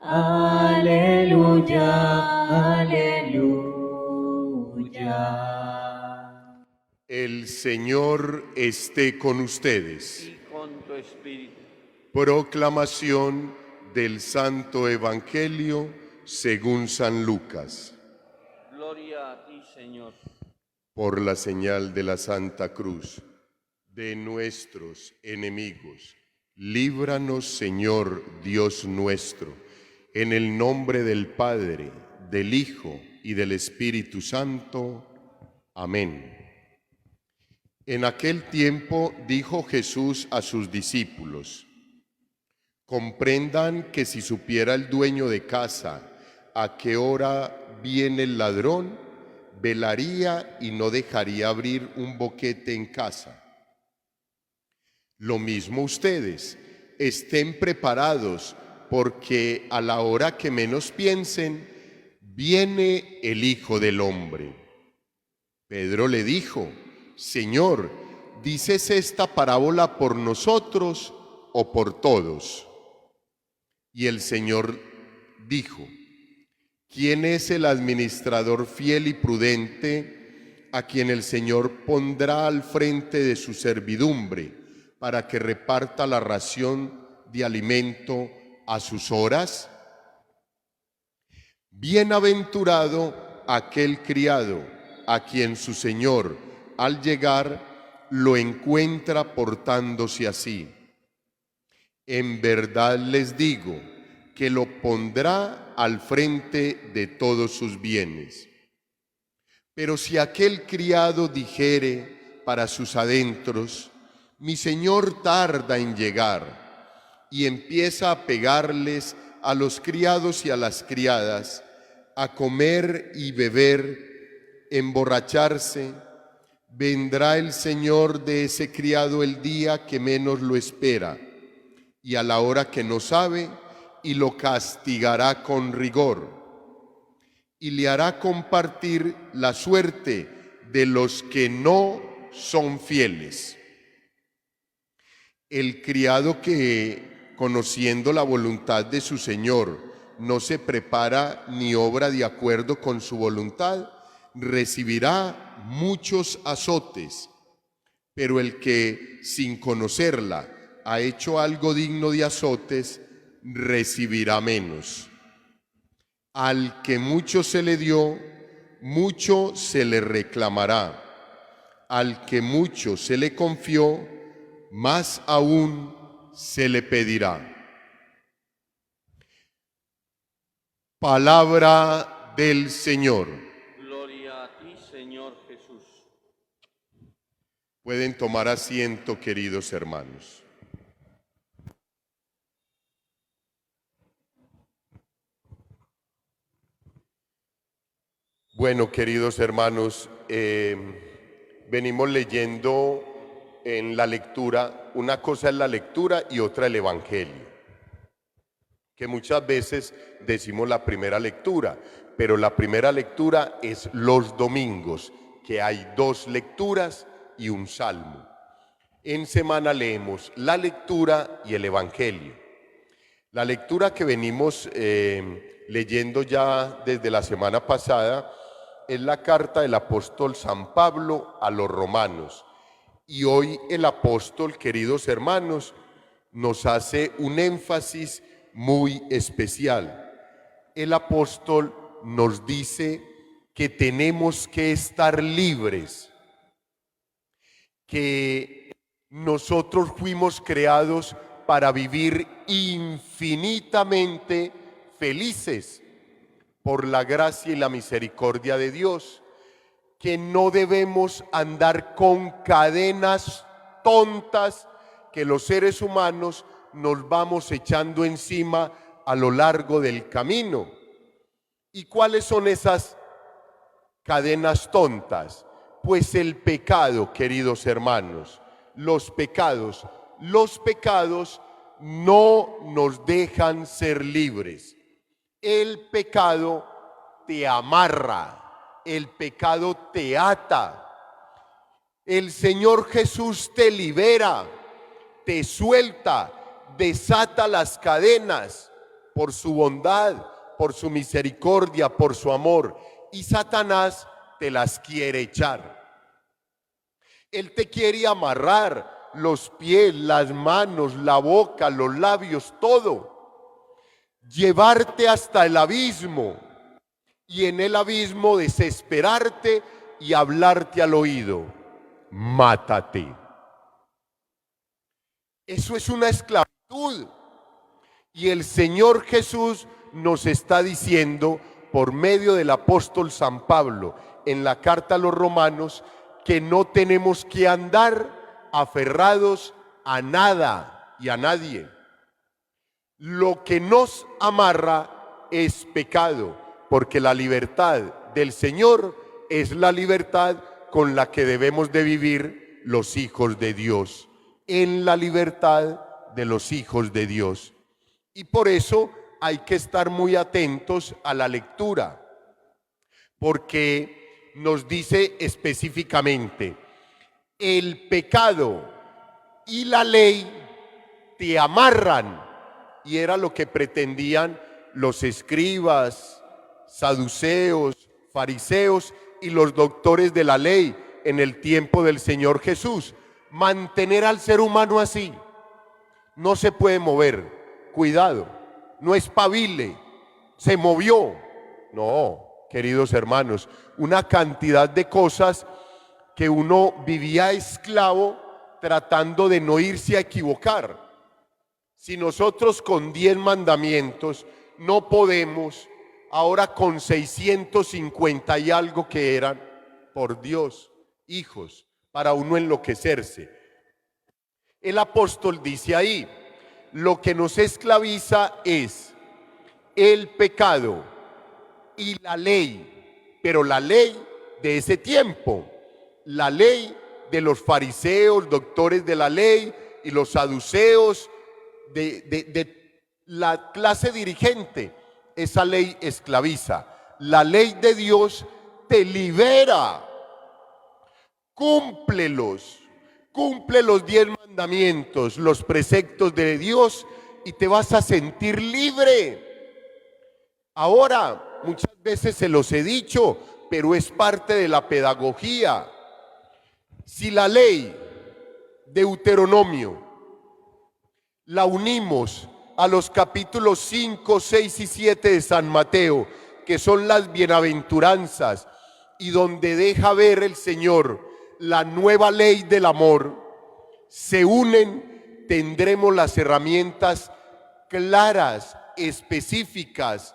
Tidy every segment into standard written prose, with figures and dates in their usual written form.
aleluya, aleluya. El Señor esté con ustedes. Y con tu espíritu. Proclamación del Santo Evangelio según San Lucas. Gloria a ti, Señor. Por la señal de la Santa Cruz de nuestros enemigos, líbranos, Señor Dios nuestro, en el nombre del Padre, del Hijo y del Espíritu Santo. Amén. En aquel tiempo dijo Jesús a sus discípulos: comprendan que si supiera el dueño de casa a qué hora viene el ladrón, velaría y no dejaría abrir un boquete en casa. Lo mismo ustedes, estén preparados, porque a la hora que menos piensen, viene el Hijo del Hombre. Pedro le dijo: Señor, ¿dices esta parábola por nosotros o por todos? Y el Señor dijo: ¿quién es el administrador fiel y prudente a quien el Señor pondrá al frente de su servidumbre para que reparta la ración de alimento a sus horas? Bienaventurado aquel criado a quien su Señor, al llegar, lo encuentra portándose así. En verdad les digo que lo pondrá al frente de todos sus bienes. Pero si aquel criado dijere para sus adentros: mi señor tarda en llegar, y empieza a pegarles a los criados y a las criadas, a comer y beber, emborracharse, vendrá el señor de ese criado el día que menos lo espera, y a la hora que no sabe, y lo castigará con rigor, y le hará compartir la suerte de los que no son fieles. El criado que, conociendo la voluntad de su señor, no se prepara ni obra de acuerdo con su voluntad, recibirá muchos azotes. Pero el que, sin conocerla, ha hecho algo digno de azotes, recibirá menos. Al que mucho se le dio, mucho se le reclamará. Al que mucho se le confió, más aún se le pedirá. Palabra del Señor. Gloria a ti, Señor Jesús. Pueden tomar asiento, queridos hermanos. Bueno, queridos hermanos, venimos leyendo en la lectura, una cosa es la lectura y otra el Evangelio, que muchas veces decimos la primera lectura, pero la primera lectura es los domingos, que hay 2 lecturas y un salmo. En semana leemos la lectura y el Evangelio. La lectura que venimos leyendo ya desde la semana pasada es la carta del apóstol San Pablo a los romanos. Y hoy el apóstol, queridos hermanos, nos hace un énfasis muy especial. El apóstol nos dice que tenemos que estar libres, que nosotros fuimos creados para vivir infinitamente felices por la gracia y la misericordia de Dios, que no debemos andar con cadenas tontas que los seres humanos nos vamos echando encima a lo largo del camino. ¿Y cuáles son esas cadenas tontas? Pues el pecado, queridos hermanos, los pecados no nos dejan ser libres. El pecado te amarra. El pecado te ata. El Señor Jesús te libera, te suelta, desata las cadenas por su bondad, por su misericordia, por su amor, y Satanás te las quiere echar. Él te quiere amarrar los pies, las manos, la boca, los labios, todo. Llevarte hasta el abismo y en el abismo desesperarte y hablarte al oído: mátate. Eso es una esclavitud. Y el Señor Jesús nos está diciendo por medio del apóstol San Pablo en la carta a los Romanos que no tenemos que andar aferrados a nada y a nadie. Lo que nos amarra es pecado, porque la libertad del Señor es la libertad con la que debemos de vivir los hijos de Dios, en la libertad de los hijos de Dios. Y por eso hay que estar muy atentos a la lectura, porque nos dice específicamente: el pecado y la ley te amarran. Y era lo que pretendían los escribas, saduceos, fariseos y los doctores de la ley en el tiempo del Señor Jesús. Mantener al ser humano así. No se puede mover. Cuidado, no espabile. Se movió. No, queridos hermanos, una cantidad de cosas que uno vivía esclavo tratando de no irse a equivocar. Si nosotros con 10 mandamientos no podemos, ahora con 650 y algo que eran, por Dios, hijos, para uno enloquecerse. El apóstol dice ahí: lo que nos esclaviza es el pecado y la ley, pero la ley de ese tiempo, la ley de los fariseos, doctores de la ley, y los saduceos, de la clase dirigente. Esa ley esclaviza. La ley de Dios te libera. Cúmplelos, cumple los 10 mandamientos, los preceptos de Dios, y te vas a sentir libre. Ahora, muchas veces se los he dicho, pero es parte de la pedagogía. Si la ley de Deuteronomio la unimos a los capítulos 5, 6 y 7 de San Mateo, que son las bienaventuranzas, y donde deja ver el Señor la nueva ley del amor, se unen, tendremos las herramientas claras, específicas,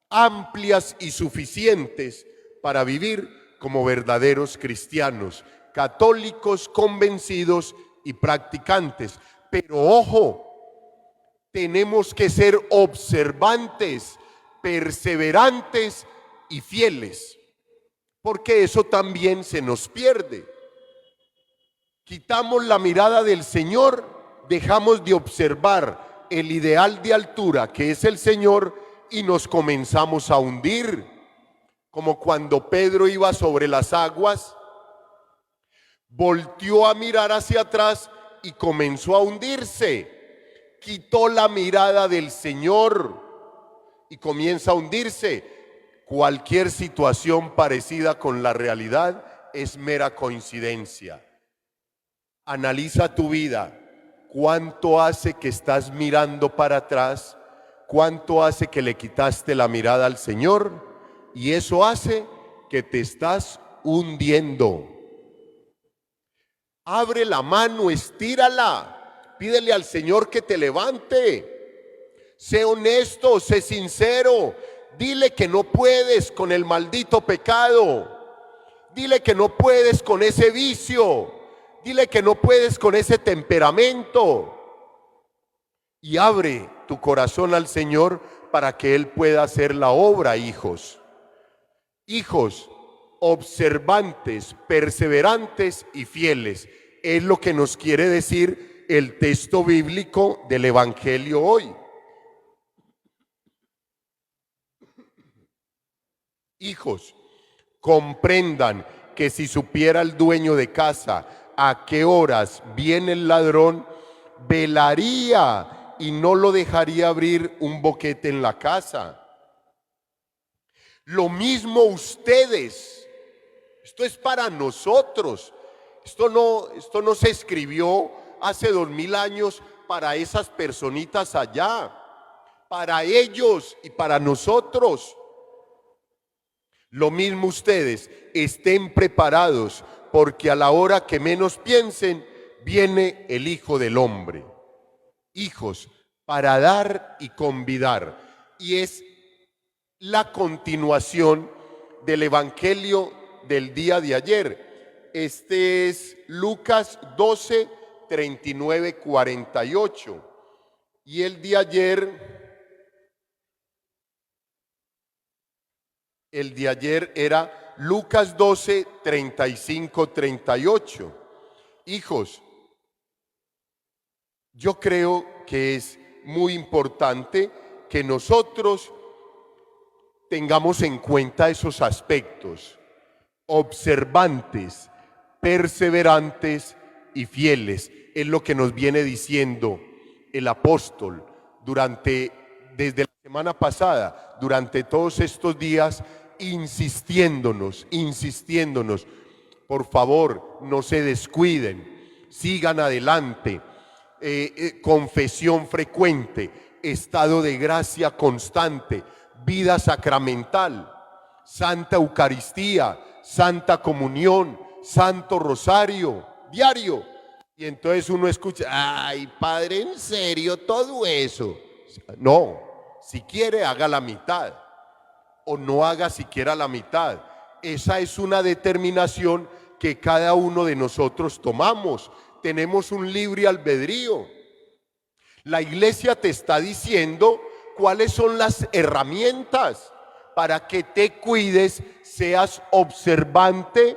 amplias y suficientes para vivir como verdaderos cristianos, católicos convencidos y practicantes. Pero ojo, tenemos que ser observantes, perseverantes y fieles, porque eso también se nos pierde. Quitamos la mirada del Señor, dejamos de observar el ideal de altura que es el Señor y nos comenzamos a hundir, como cuando Pedro iba sobre las aguas, volteó a mirar hacia atrás y comenzó a hundirse. Quitó la mirada del Señor y comienza a hundirse. Cualquier situación parecida con la realidad es mera coincidencia. Analiza tu vida. ¿Cuánto hace que estás mirando para atrás? ¿Cuánto hace que le quitaste la mirada al Señor? Y eso hace que te estás hundiendo. Abre la mano, estírala, pídele al Señor que te levante. Sé honesto, sé sincero, dile que no puedes con el maldito pecado, dile que no puedes con ese vicio, dile que no puedes con ese temperamento. Y abre tu corazón al Señor para que Él pueda hacer la obra, hijos. Hijos observantes, perseverantes y fieles. Es lo que nos quiere decir el texto bíblico del Evangelio hoy. Hijos, comprendan que si supiera el dueño de casa a qué horas viene el ladrón, velaría y no lo dejaría abrir un boquete en la casa. Lo mismo ustedes. Esto es para nosotros. Esto no se escribió hace 2000 años para esas personitas allá. Para ellos y para nosotros. Lo mismo ustedes, estén preparados, porque a la hora que menos piensen, viene el Hijo del Hombre. Hijos, para dar y convidar. Y es la continuación del Evangelio del día de ayer. Este es Lucas 12, 39, 48. Y el de ayer era Lucas 12, 35, 38. Hijos, yo creo que es muy importante que nosotros tengamos en cuenta esos aspectos: observantes, perseverantes y fieles. Es lo que nos viene diciendo el apóstol desde la semana pasada, durante todos estos días, insistiéndonos. Por favor, no se descuiden, sigan adelante. Confesión frecuente, estado de gracia constante, vida sacramental, Santa Eucaristía, Santa Comunión, Santo Rosario, diario. Y entonces uno escucha: ay, padre, ¿en serio todo eso? No, si quiere haga la mitad, o no haga siquiera la mitad. Esa es una determinación que cada uno de nosotros tomamos. Tenemos un libre albedrío. La iglesia te está diciendo cuáles son las herramientas para que te cuides, seas observante,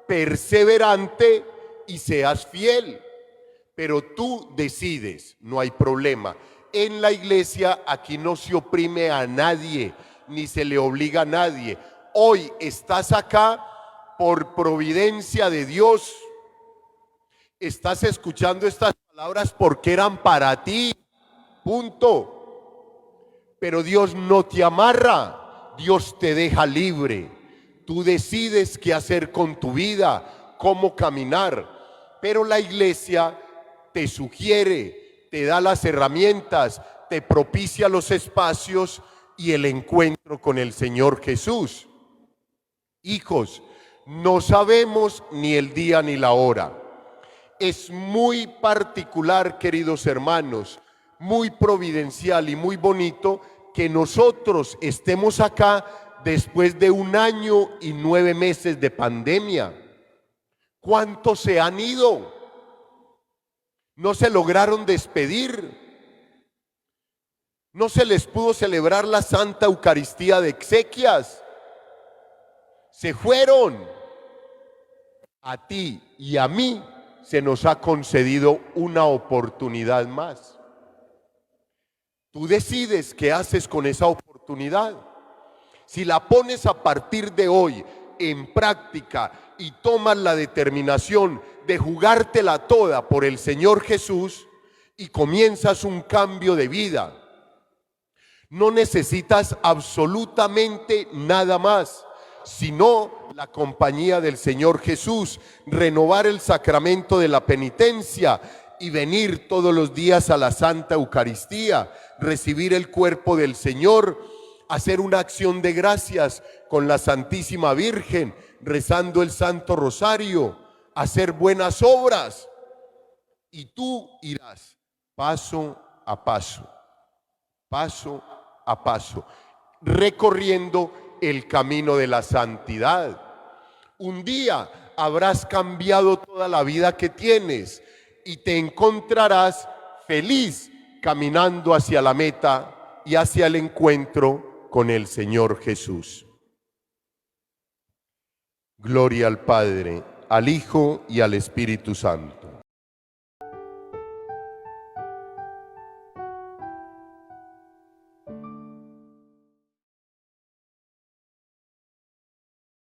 perseverante y seas fiel. Pero tú decides, no hay problema. En la iglesia aquí no se oprime a nadie, ni se le obliga a nadie. Hoy estás acá por providencia de Dios. Estás escuchando estas palabras porque eran para ti, punto. Pero Dios no te amarra, Dios te deja libre. Tú decides qué hacer con tu vida, cómo caminar. Pero la iglesia te sugiere, te da las herramientas, te propicia los espacios y el encuentro con el Señor Jesús. Hijos, no sabemos ni el día ni la hora. Es muy particular, queridos hermanos, muy providencial y muy bonito que nosotros estemos acá después de 1 año y 9 meses de pandemia. ¿Cuántos se han ido? No se lograron despedir. No se les pudo celebrar la Santa Eucaristía de exequias. Se fueron. A ti y a mí se nos ha concedido una oportunidad más. Tú decides qué haces con esa oportunidad. Si la pones a partir de hoy en práctica y tomas la determinación de jugártela toda por el Señor Jesús y comienzas un cambio de vida, no necesitas absolutamente nada más, sino la compañía del Señor Jesús, renovar el sacramento de la penitencia y venir todos los días a la Santa Eucaristía, recibir el cuerpo del Señor, hacer una acción de gracias con la Santísima Virgen, rezando el Santo Rosario, hacer buenas obras, y tú irás paso a paso, recorriendo el camino de la santidad. Un día habrás cambiado toda la vida que tienes y te encontrarás feliz caminando hacia la meta y hacia el encuentro con el Señor Jesús. Gloria al Padre, al Hijo y al Espíritu Santo.